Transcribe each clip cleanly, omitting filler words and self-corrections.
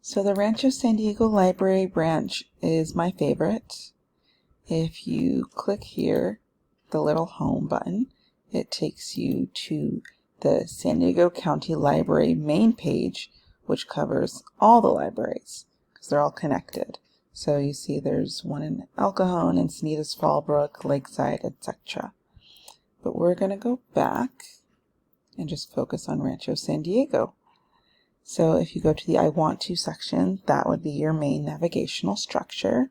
So the Rancho San Diego Library branch is my favorite. If you click here, the little home button, it takes you to the San Diego County Library main page, which covers all the libraries because they're all connected. So you see there's one in El Cajon, Encinitas, Fallbrook, Lakeside, etc. But we're going to go back and just focus on Rancho San Diego. So if you go to the I Want To section, that would be your main navigational structure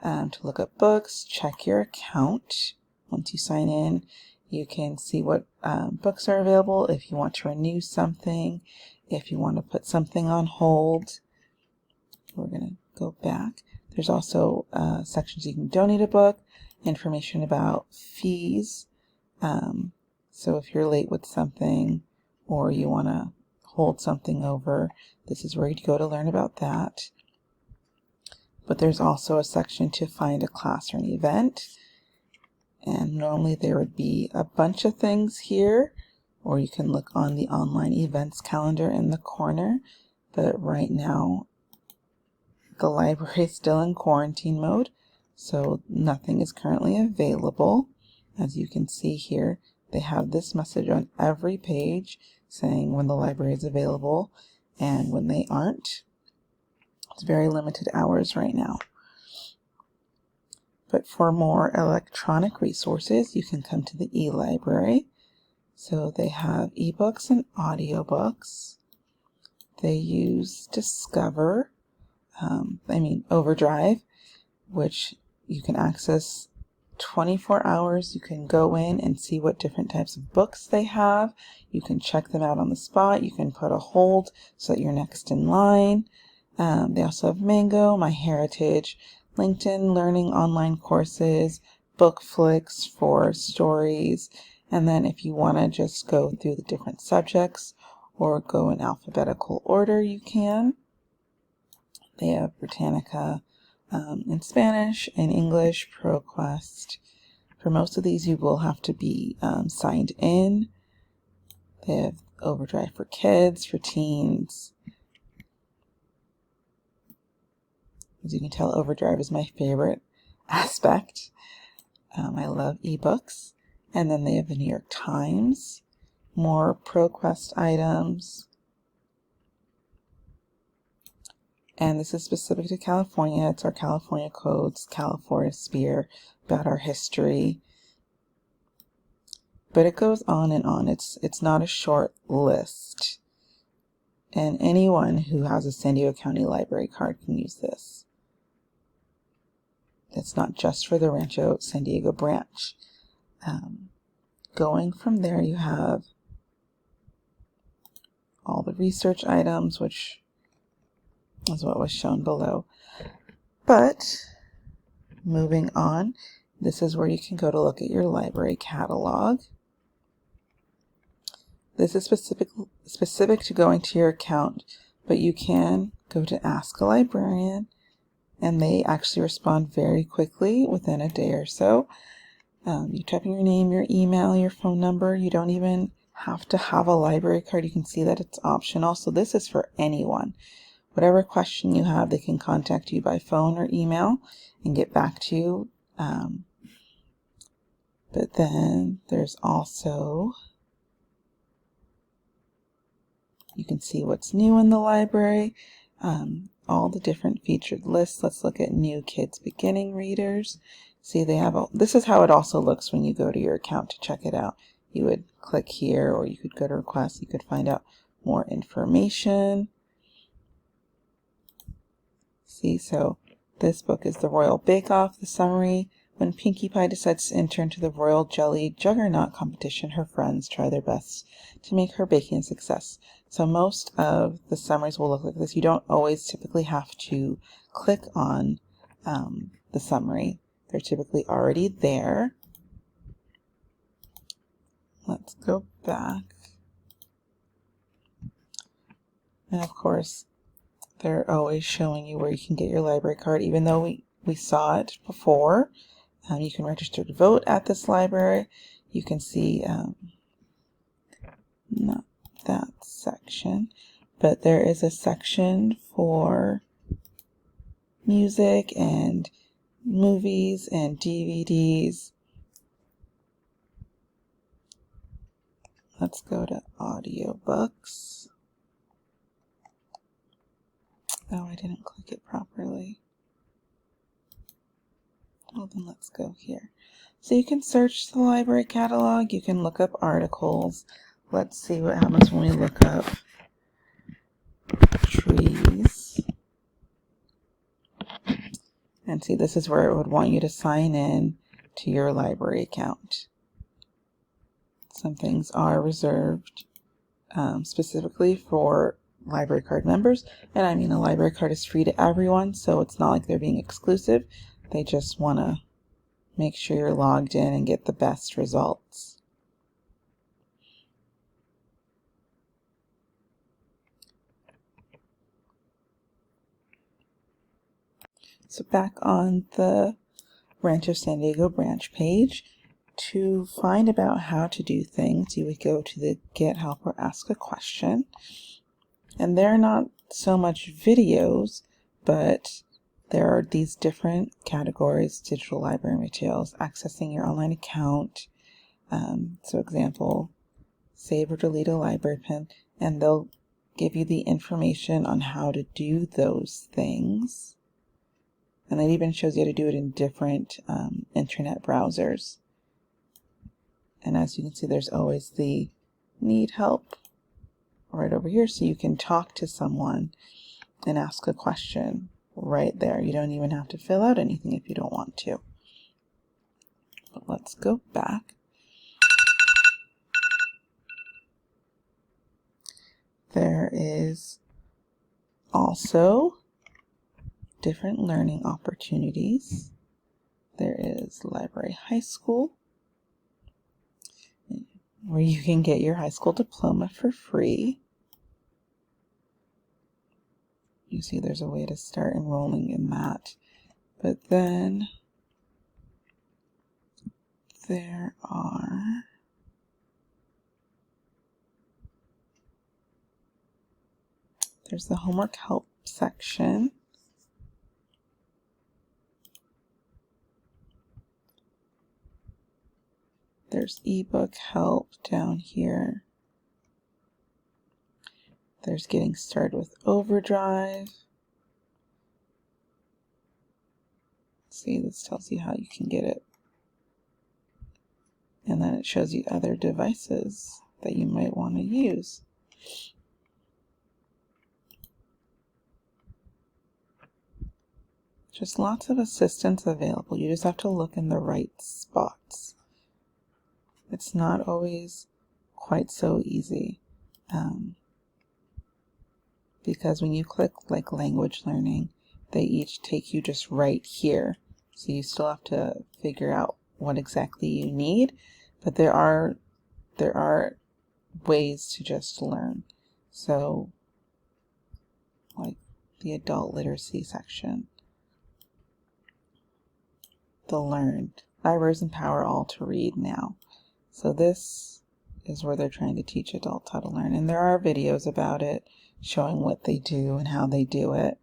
to look up books, check your account. Once you sign in, you can see what books are available, if you want to renew something, if you want to put something on hold. We're going to go back. There's also sections you can donate a book, information about fees. So if you're late with something or you want to hold something over, this is where you go to learn about that. But there's also a section to find a class or an event, and normally there would be a bunch of things here, or you can look on the online events calendar in the corner. But right now the library is still in quarantine mode, so nothing is currently available. As you can see here, they have this message on every page saying when the library is available and when they aren't. It's very limited hours right now. But for more electronic resources, you can come to the e-library. So they have ebooks and audiobooks. They use Discover, Overdrive, which you can access 24 hours. You can go in and see what different types of books they have. You can check them out on the spot. You can put a hold so that you're next in line. They also have Mango, MyHeritage, LinkedIn Learning online courses, Bookflix for stories, and then if you want to just go through the different subjects or go in alphabetical order, you can. They have Britannica in Spanish and English, ProQuest. For most of these, you will have to be signed in. They have Overdrive for kids, for teens. As you can tell, Overdrive is my favorite aspect. I love ebooks. And then they have the New York Times, more ProQuest items. And this is specific to California. It's our California codes, California Spear, about our history. But it goes on and on. It's not a short list. And anyone who has a San Diego County Library card can use this. It's not just for the Rancho San Diego branch. Going from there, you have all the research items, which is what was shown below. But moving on, this is where you can go to look at your library catalog. This is specific to going to your account, but you can go to Ask a Librarian, and they actually respond very quickly within a day or so. You type in your name, your email, your phone number. You don't even have to have a library card. You can see that it's optional. So this is for anyone. Whatever question you have, they can contact you by phone or email and get back to you. But then there's also, you can see what's new in the library, all the different featured lists. Let's look at new kids beginning readers. See, they have this is how it also looks when you go to your account to check it out. You would click here, or you could go to requests. You could find out more information. See, so this book is The Royal Bake Off, the summary. When Pinkie Pie decides to enter into the Royal Jelly Juggernaut competition, her friends try their best to make her baking a success. So most of the summaries will look like this. You don't always typically have to click on the summary. They're typically already there. Let's go back. And of course, they're always showing you where you can get your library card, even though we saw it before. You can register to vote at this library. You can see, not that section, but there is a section for music and movies and DVDs. Let's go to audiobooks. Oh, I didn't click it properly. Well, then let's go here. So you can search the library catalog. You can look up articles. Let's see what happens when we look up trees. And see, this is where it would want you to sign in to your library account. Some things are reserved specifically for library card members. And I mean, a library card is free to everyone, so it's not like they're being exclusive. They just want to make sure you're logged in and get the best results. So back on the Rancho San Diego branch page, to find about how to do things, you would go to the Get Help or Ask a Question. And there are not so much videos, but there are these different categories: digital library materials, accessing your online account. So example, save or delete a library pin, and they'll give you the information on how to do those things. And it even shows you how to do it in different internet browsers. And as you can see, there's always the need help right over here, so you can talk to someone and ask a question right there. You don't even have to fill out anything if you don't want to. But let's go back. There is also different learning opportunities. There is Library High School, where you can get your high school diploma for free. You see there's a way to start enrolling in that. But then there's the homework help section. There's ebook help down here. There's getting started with Overdrive. See, this tells you how you can get it. And then it shows you other devices that you might want to use. Just lots of assistance available. You just have to look in the right spots. It's not always quite so easy. Because when you click like language learning, they each take you just right here. So you still have to figure out what exactly you need, but there are ways to just learn. So like the adult literacy section, the learn. Libraries empower all to read now. So this is where they're trying to teach adults how to learn. And there are videos about it showing what they do and how they do it.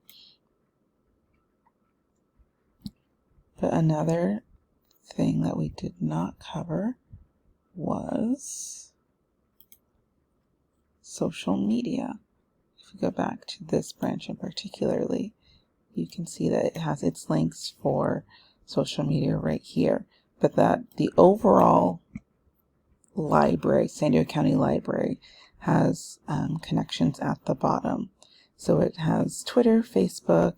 But another thing that we did not cover was social media. If we go back to this branch in particularly, you can see that it has its links for social media right here. But that the overall library, San Diego County Library, has connections at the bottom. So it has Twitter, Facebook,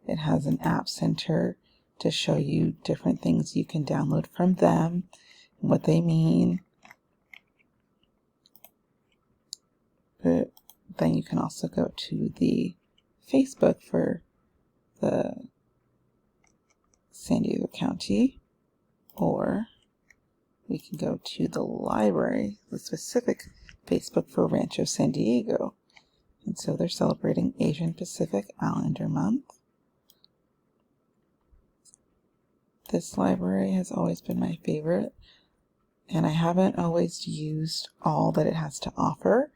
it has an app center to show you different things you can download from them and what they mean. But then you can also go to the Facebook for the San Diego County, or we can go to the library, the specific Facebook for Rancho San Diego. And so they're celebrating Asian Pacific Islander Month. This library has always been my favorite, and I haven't always used all that it has to offer.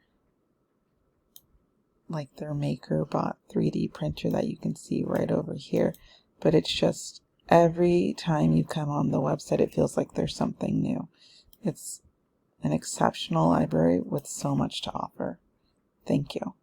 like their MakerBot 3D printer that you can see right over here, but it's just every time you come on the website it feels like there's something new. It's an exceptional library with so much to offer. Thank you.